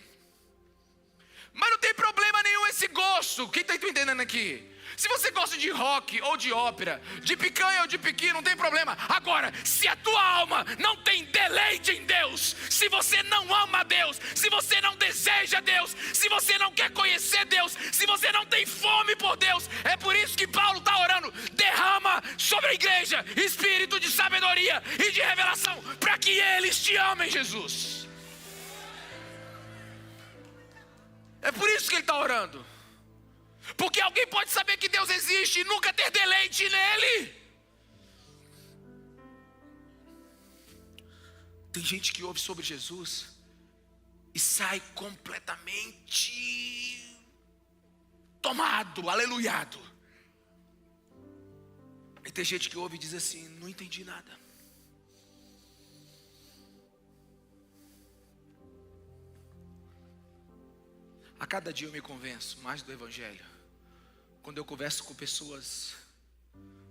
Mas não tem problema nenhum esse gosto. Quem está entendendo aqui? Se você gosta de rock ou de ópera, de picanha ou de piqui, não tem problema. Agora, se a tua alma não tem deleite em Deus, se você não ama Deus, se você não deseja Deus, se você não quer conhecer Deus, se você não tem fome por Deus, é por isso que Paulo está orando: derrama sobre a igreja espírito de sabedoria e de revelação, para que eles te amem, Jesus. É por isso que ele está orando. Porque alguém pode saber que Deus existe e nunca ter deleite nele. Tem gente que ouve sobre Jesus e sai completamente tomado, aleluiado. E tem gente que ouve e diz assim: não entendi nada. A cada dia eu me convenço mais do Evangelho quando eu converso com pessoas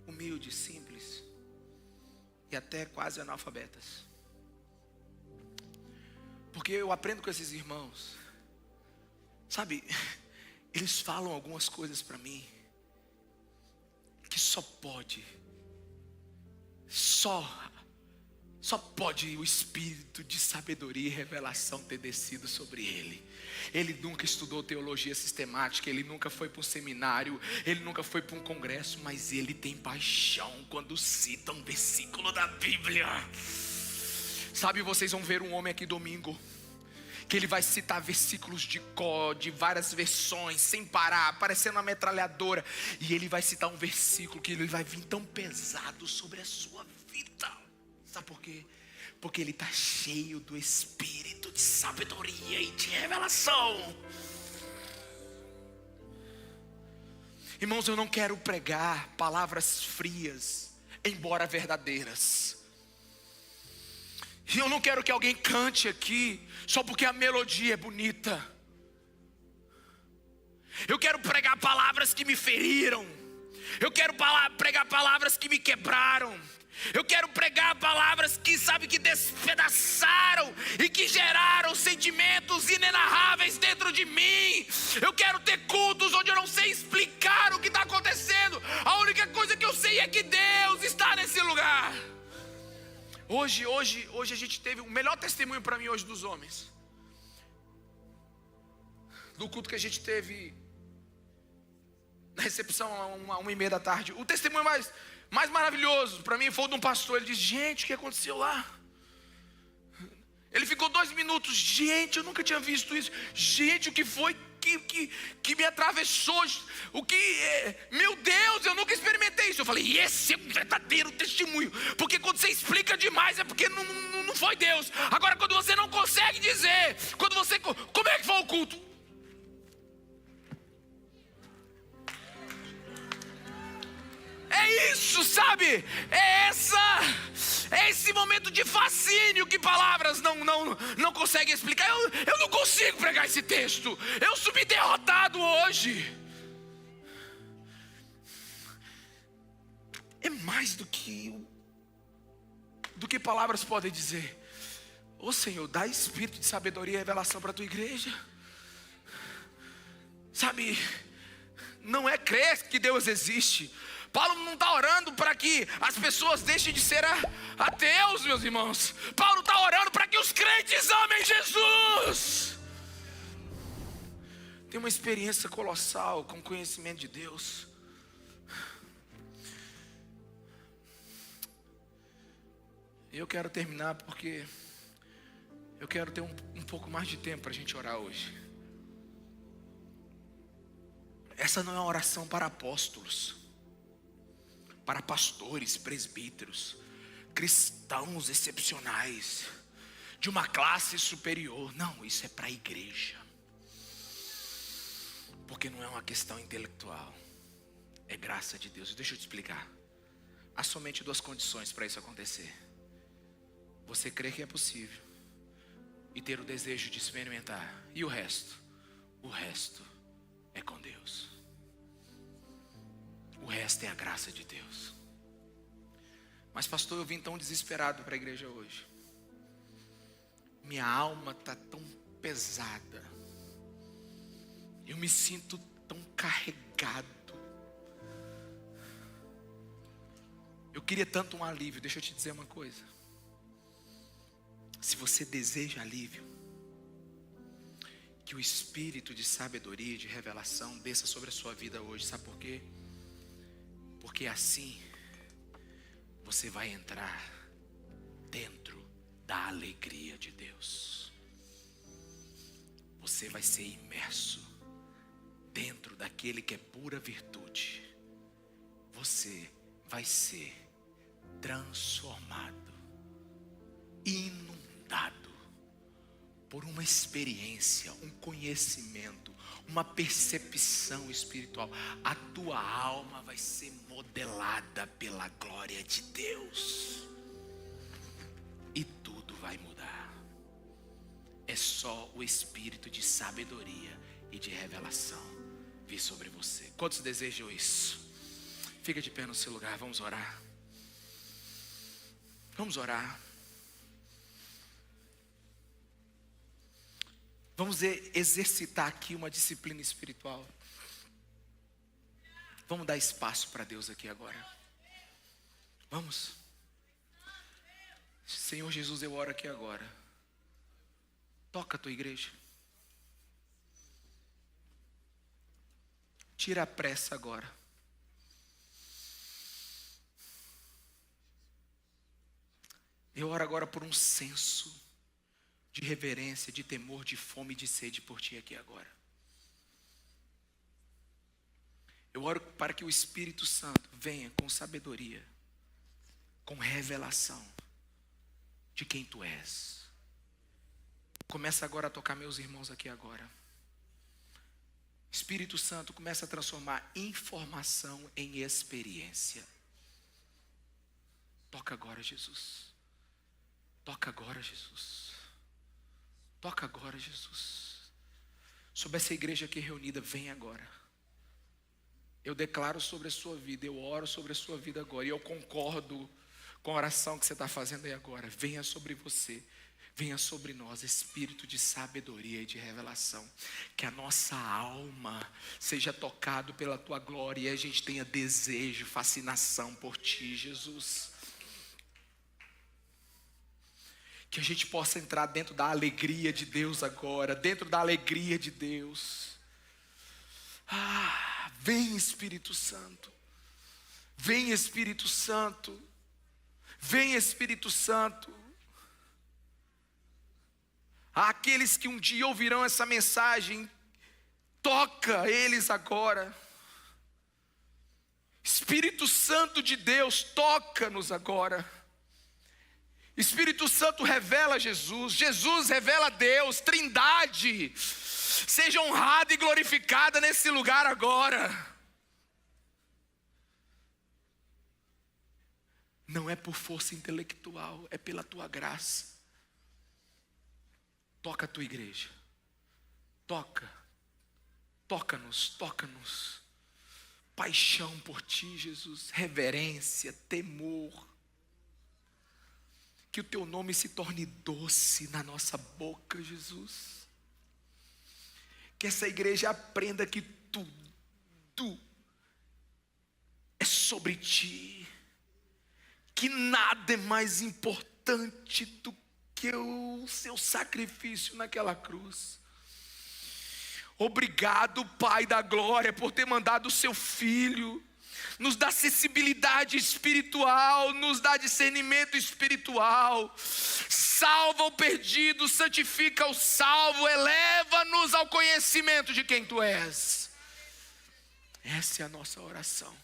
humildes, simples e até quase analfabetas. Porque eu aprendo com esses irmãos, sabe, eles falam algumas coisas para mim que só pode o espírito de sabedoria e revelação ter descido sobre ele. Ele nunca estudou teologia sistemática, ele nunca foi para um seminário, ele nunca foi para um congresso, mas ele tem paixão quando cita um versículo da Bíblia. Sabe, vocês vão ver um homem aqui domingo que ele vai citar versículos de várias versões, sem parar, parecendo uma metralhadora. E ele vai citar um versículo que ele vai vir tão pesado sobre a sua vida. Sabe por quê? Porque ele está cheio do espírito de sabedoria e de revelação. Irmãos, eu não quero pregar palavras frias, embora verdadeiras. E eu não quero que alguém cante aqui só porque a melodia é bonita. Eu quero pregar palavras que me feriram. Eu quero pregar palavras que me quebraram. Eu quero pregar palavras que sabe que despedaçaram e que geraram sentimentos inenarráveis dentro de mim. Eu quero ter cultos onde eu não sei explicar o que está acontecendo. A única coisa que eu sei é que Deus está nesse lugar. Hoje a gente teve o melhor testemunho para mim hoje dos homens. Do culto que a gente teve na recepção, 1h30 da tarde. O testemunho mais maravilhoso para mim foi o de um pastor. Ele disse: gente, o que aconteceu lá? Ele ficou 2 minutos. Gente, eu nunca tinha visto isso. Gente, o que foi que me atravessou? Meu Deus, eu nunca experimentei isso. Eu falei: esse é um verdadeiro testemunho. Porque quando você explica demais é porque não foi Deus. Agora, quando você não consegue dizer, como é que foi o culto? É isso, sabe? É esse momento de fascínio que palavras não conseguem explicar. Eu não consigo pregar esse texto. Eu subi derrotado hoje. É mais do que palavras podem dizer. Ô Senhor, dá espírito de sabedoria e revelação para a tua igreja. Sabe, não é crer que Deus existe. Paulo não está orando para que as pessoas deixem de ser ateus, meus irmãos. Paulo está orando para que os crentes amem Jesus. Tem uma experiência colossal com o conhecimento de Deus. Eu quero terminar porque eu quero ter um pouco mais de tempo para a gente orar hoje. Essa não é uma oração para apóstolos, para pastores, presbíteros, cristãos excepcionais, de uma classe superior. Não, isso é para a igreja. Porque não é uma questão intelectual, é graça de Deus. Deixa eu te explicar. Há somente 2 condições para isso acontecer: você crer que é possível e ter o desejo de experimentar. E o resto é com Deus. O resto é a graça de Deus. Mas pastor, eu vim tão desesperado para a igreja hoje. Minha alma está tão pesada. Eu me sinto tão carregado. Eu queria tanto um alívio. Deixa eu te dizer uma coisa. Se você deseja alívio, que o espírito de sabedoria e de revelação desça sobre a sua vida hoje. Sabe por quê? Porque assim você vai entrar dentro da alegria de Deus. Você vai ser imerso dentro daquele que é pura virtude. Você vai ser transformado, inundado por uma experiência, um conhecimento, uma percepção espiritual. A tua alma vai ser modelada pela glória de Deus. E tudo vai mudar. É só o espírito de sabedoria e de revelação vir sobre você. Quantos desejam isso? Fica de pé no seu lugar, vamos orar. Vamos orar. Vamos exercitar aqui uma disciplina espiritual. Vamos dar espaço para Deus aqui agora. Vamos. Senhor Jesus, eu oro aqui agora. Toca a tua igreja. Tira a pressa agora. Eu oro agora por um senso de reverência, de temor, de fome e de sede por ti aqui agora. Eu oro para que o Espírito Santo venha com sabedoria, com revelação de quem tu és. Começa agora a tocar meus irmãos aqui agora. Espírito Santo, começa a transformar informação em experiência. Toca agora, Jesus. Toca agora, Jesus. Toca agora, Jesus. Sobre essa igreja aqui reunida, vem agora. Eu declaro sobre a sua vida, eu oro sobre a sua vida agora. E eu concordo com a oração que você está fazendo aí agora, venha sobre você, venha sobre nós, espírito de sabedoria e de revelação. Que a nossa alma seja tocado pela tua glória e a gente tenha desejo, fascinação por ti, Jesus. Que a gente possa entrar dentro da alegria de Deus agora, dentro da alegria de Deus. Vem Espírito Santo, vem Espírito Santo, vem Espírito Santo. Aqueles que um dia ouvirão essa mensagem, toca eles agora. Espírito Santo de Deus, toca-nos agora. Espírito Santo revela Jesus, Jesus revela Deus, Trindade, seja honrada e glorificada nesse lugar agora. Não é por força intelectual, é pela tua graça. Toca a tua igreja, toca-nos, toca-nos. Paixão por ti, Jesus, reverência, temor. Que o teu nome se torne doce na nossa boca, Jesus. Que essa igreja aprenda que tudo é sobre ti. Que nada é mais importante do que o seu sacrifício naquela cruz. Obrigado, Pai da glória, por ter mandado o seu Filho. Nos dá acessibilidade espiritual, nos dá discernimento espiritual, salva o perdido, santifica o salvo, eleva-nos ao conhecimento de quem tu és. Essa é a nossa oração.